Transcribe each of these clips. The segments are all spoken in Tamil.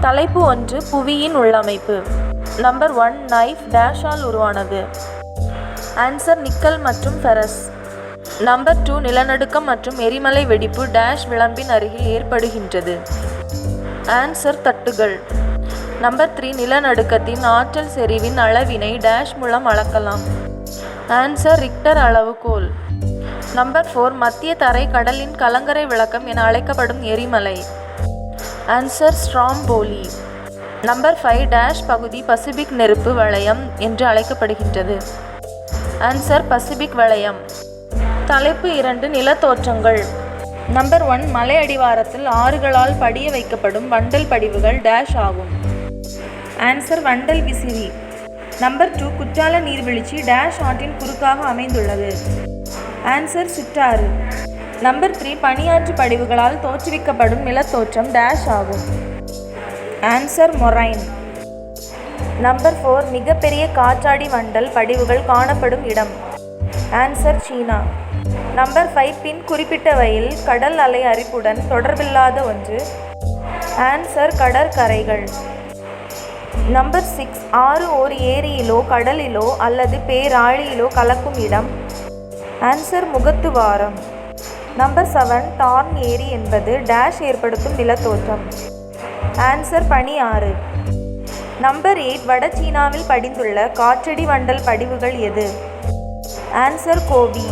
தலைப்பு 1 புவியின் உள்ளமைப்பு. நம்பர் 1 நைஃப் டேஷால் உருவானது. ஆன்சர் நிக்கல் மற்றும் ஃபெரஸ். நம்பர் 2 நிலநடுக்கம் மற்றும் எரிமலை வெடிப்பு டேஷ் விளம்பின் அருகில் ஏற்படுகின்றது. ஆன்சர் தட்டுகள். நம்பர் 3 நிலநடுக்கத்தின் ஆற்றல் செறிவின் அளவினை டேஷ் மூலம் அளக்கலாம். ஆன்சர் ரிக்டர் அளவுகோல். நம்பர் 4 மத்திய தரை கடலின் கலங்கரை விளக்கம் என அழைக்கப்படும் எரிமலை. Answer Stromboli. நம்பர் 5 டேஷ் பகுதி பசிபிக் நெருப்பு வளையம் என்று அழைக்கப்படுகின்றது. ஆன்சர் பசிபிக் வளையம். தலைப்பு 2 நிலத்தோற்றங்கள். நம்பர் 1 மலை அடிவாரத்தில் ஆறுகளால் படிய வைக்கப்படும் வண்டல் படிவுகள் டேஷ் ஆகும். ஆன்சர் வண்டல் விசிறி. நம்பர் 2 குற்றால நீர்வீழ்ச்சி டேஷ் ஆற்றின் குறுக்காக அமைந்துள்ளது. ஆன்சர் சிற்றாறு. நம்பர் 3 பனியாற்று படிவுகளால் தோற்றுவிக்கப்படும் நிலத்தோற்றம் டேஷ் ஆகும். Answer moraine. நம்பர் 4 மிகப்பெரிய காற்றாடி வண்டல் படிவுகள் காணப்படும் இடம். ஆன்சர் சீனா. நம்பர் 5 பின் குறிப்பிட்டவையில் கடல் அலை அரிப்புடன் தொடர்பில்லாத ஒன்று. ஆன்சர் கடற்கரைகள். நம்பர் 6 ஆறு ஓர் ஏரியிலோ கடலிலோ அல்லது பேராழியிலோ கலக்கும் இடம். ஆன்சர் முகத்துவாரம். நம்பர் 7 டார்ன் ஏரி என்பது டேஷ் ஏற்படுத்தும் நிலத்தோற்றம். ஆன்சர் பனியாறு. நம்பர் 8 வட சீனாவில் படிந்துள்ள காற்றடி வண்டல் படிவுகள் எது? ஆன்சர் கோபி.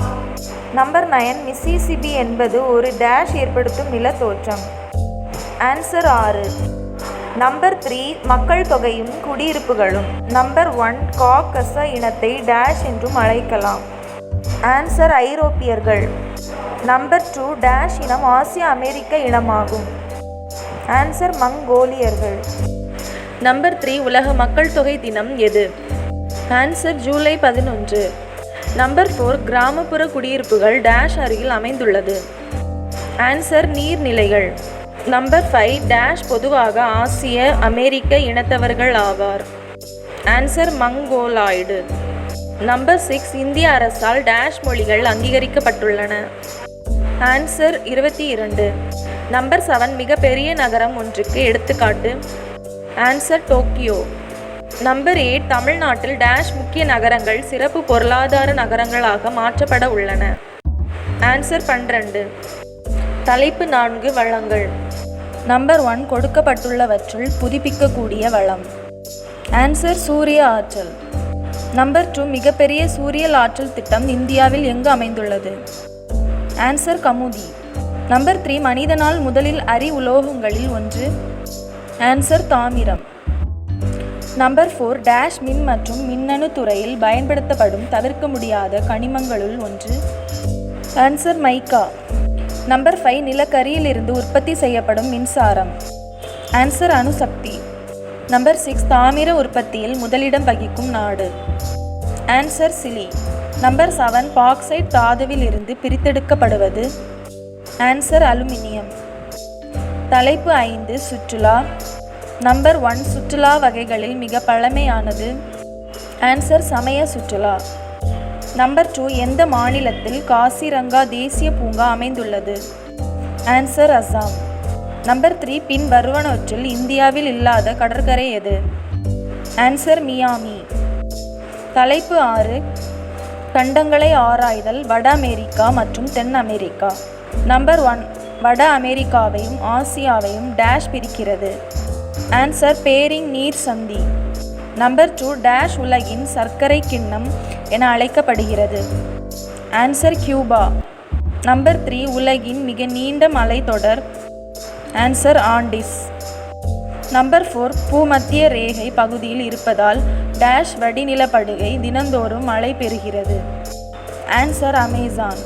நம்பர் 9 மிசிசிபி என்பது ஒரு டேஷ் ஏற்படுத்தும் நிலத்தோற்றம். ஆன்சர் ஆறு. நம்பர் 3 மக்கள் தொகையும் குடியிருப்புகளும். நம்பர் 1 காக்கச இனத்தை டேஷ் என்றும் அழைக்கலாம். ஆன்சர் ஐரோப்பியர்கள். நம்பர் 2 டேஷ் இனம் ஆசிய அமெரிக்க இனமாகும். ஆன்சர் மங்கோலியர்கள். நம்பர் 3 உலக மக்கள் தொகை தினம் எது? ஆன்சர் ஜூலை 11. நம்பர் 4 கிராமப்புற குடியிருப்புகள் டேஷ் அருகில் அமைந்துள்ளது. ஆன்சர் நீர்நிலைகள். நம்பர் 5 டேஷ் பொதுவாக ஆசிய அமெரிக்க இனத்தவர்கள் ஆவார். Answer Mongoloid. நம்பர் 6 இந்திய அரசால் டேஷ் மொழிகள் அங்கீகரிக்கப்பட்டுள்ளன. ஆன்சர் 22. நம்பர் 7 மிகப்பெரிய நகரம் ஒன்றுக்கு எடுத்துக்காட்டு. Answer Tokyo. நம்பர் 8 தமிழ்நாட்டில் டேஷ் முக்கிய நகரங்கள் சிறப்பு பொருளாதார நகரங்களாக மாற்றப்பட உள்ளன. ஆன்சர் 12. தலைப்பு 4 வளங்கள். நம்பர் 1 கொடுக்கப்பட்டுள்ளவற்றுள் புதுப்பிக்கக்கூடிய வளம். ஆன்சர் சூரிய ஆற்றல். நம்பர் 2 மிகப்பெரிய சூரியல் ஆற்றல் திட்டம் இந்தியாவில் எங்கு அமைந்துள்ளது? ஆன்சர் கமுதி. நம்பர் 3 மனிதனால் முதலில் உலோகங்களில் ஒன்று. ஆன்சர் தாமிரம். நம்பர் 4 டேஷ் மின் மற்றும் மின்னணு துறையில் பயன்படுத்தப்படும் தவிர்க்க முடியாத கனிமங்களுள் ஒன்று. ஆன்சர் மைக்கா. நம்பர் 5 நிலக்கரியில் இருந்து உற்பத்தி செய்யப்படும் மின்சாரம். ஆன்சர் அணுசக்தி. நம்பர் 6 தாமிர உற்பத்தியில் முதலிடம் வகிக்கும் நாடு. Answer Chile. நம்பர் 7 பாக்சைட் தாதுவில் இருந்து பிரித்தெடுக்கப்படுவது. Answer aluminium. தலைப்பு 5 சுற்றுலா. நம்பர் 1 சுற்றுலா வகைகளில் மிக பழமையானது. ஆன்சர் சமய சுற்றுலா. நம்பர் 2 எந்த மாநிலத்தில் காசிரங்கா தேசிய பூங்கா அமைந்துள்ளது? ஆன்சர் அசாம். நம்பர் 3 பின் வருவனவற்றில் இந்தியாவில் இல்லாத கடற்கரை எது? Answer Miami. தலைப்பு 6 கண்டங்களை ஆராய்தல் வட அமெரிக்கா மற்றும் தென் அமெரிக்கா. நம்பர் 1 வட அமெரிக்காவையும் ஆசியாவையும் டேஷ் பிரிக்கிறது. ஆன்சர் பேரிங் நீர் சந்தி. நம்பர் 2 டேஷ் உலகின் சர்க்கரை கிண்ணம் என அழைக்கப்படுகிறது. Answer Cuba. நம்பர் 3 உலகின் மிக நீண்ட மலைத்தொடர். Answer Andes. நம்பர் 4 பூமத்திய ரேகை பகுதியில் இருப்பதால் டேஷ் வடிநிலப்படுகை தினந்தோறும் மழை பெறுகிறது. Answer Amazon.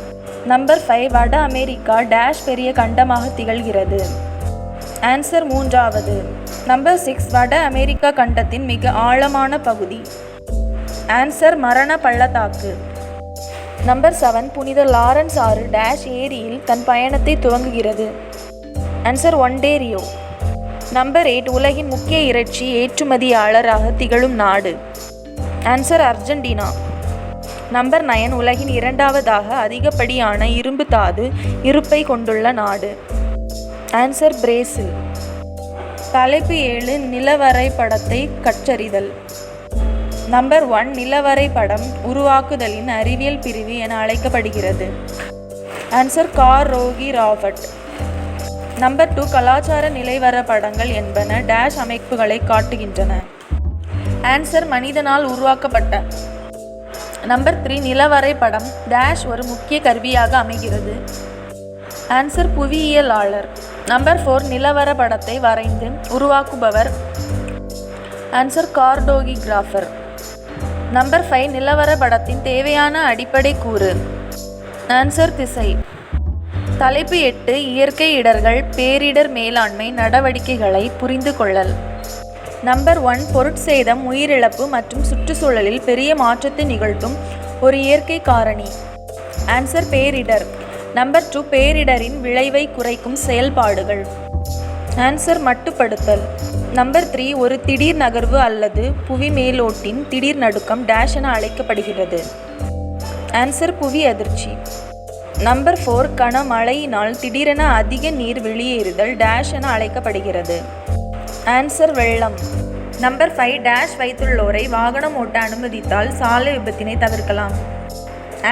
நம்பர் 5 வட அமெரிக்கா டேஷ் பெரிய கண்டமாக திகழ்கிறது. ஆன்சர் மூன்றாவது. நம்பர் 6 வட அமெரிக்கா கண்டத்தின் மிக ஆழமான பகுதி. ஆன்சர் மரண பள்ளத்தாக்கு. நம்பர் 7 புனித லாரன்ஸ் ஆறு டேஷ் ஏரியில் தன் பயணத்தை துவங்குகிறது. Answer Ontario. நம்பர் 8 உலகின் முக்கிய இறைச்சி ஏற்றுமதியாளராக திகழும் நாடு. Answer Argentina. நம்பர் 9 உலகின் இரண்டாவதாக அதிகப்படியான இரும்பு தாது இருப்பை கொண்டுள்ள நாடு. Answer Brazil. தலைப்பு 7 நிலவரைபடத்தை கற்றறிதல். நம்பர் 1 நிலவரைபடம் உருவாக்குதலின் அறிவியல் பிரிவு என அழைக்கப்படுகிறது. ஆன்சர் கார் ரோகி ராபர்ட். நம்பர் 2 கலாச்சார நிலவரைபடங்கள் என்பன டேஷ் அமைப்புகளை காட்டுகின்றன. ஆன்சர் மனிதனால் உருவாக்கப்பட்ட. நம்பர் 3 நிலவரைபடம் டேஷ் ஒரு முக்கிய கருவியாக அமைகிறது. ஆன்சர் புவியியலாளர். நம்பர் 4 நிலவரைபடத்தை வரைந்து உருவாக்குபவர். ஆன்சர் கார்டோகிராஃபர். நம்பர் 5 நிலவரைபடத்தின் தேவையான அடிப்படை கூறு. ஆன்சர் திசை. தலைப்பு 8 இயற்கை இடர்கள் பேரிடர் மேலாண்மை நடவடிக்கைகளை புரிந்து கொள்ளல். நம்பர் 1 பொருட்சேதம் உயிரிழப்பு மற்றும் சுற்றுச்சூழலில் பெரிய மாற்றத்தை நிகழ்த்தும் ஒரு இயற்கை காரணி. ஆன்சர் பேரிடர். நம்பர் 2 பேரிடரின் விளைவை குறைக்கும் செயல்பாடுகள். ஆன்சர் மட்டுப்படுத்தல். நம்பர் 3 ஒரு திடீர் நகர்வு அல்லது புவி மேலோட்டின் திடீர் நடுக்கம் டேஷ் என அழைக்கப்படுகிறது. ஆன்சர் புவி அதிர்ச்சி. நம்பர் 4 கனமழையினால் திடீரென அதிக நீர் வெளியேறுதல் டேஷ் என அழைக்கப்படுகிறது. ஆன்சர் வெள்ளம். நம்பர் 5 டேஷ் வைத்துள்ளோரை வாகனம் ஓட்ட அனுமதித்தால் சாலை விபத்தினை தவிர்க்கலாம்.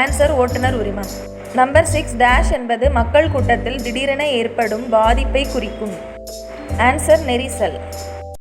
ஆன்சர் ஓட்டுநர் உரிமம். நம்பர் 6 டேஷ் என்பது மக்கள் கூட்டத்தில் திடீரென ஏற்படும் பாதிப்பை குறிக்கும். ஆன்சர் நெரிசல்.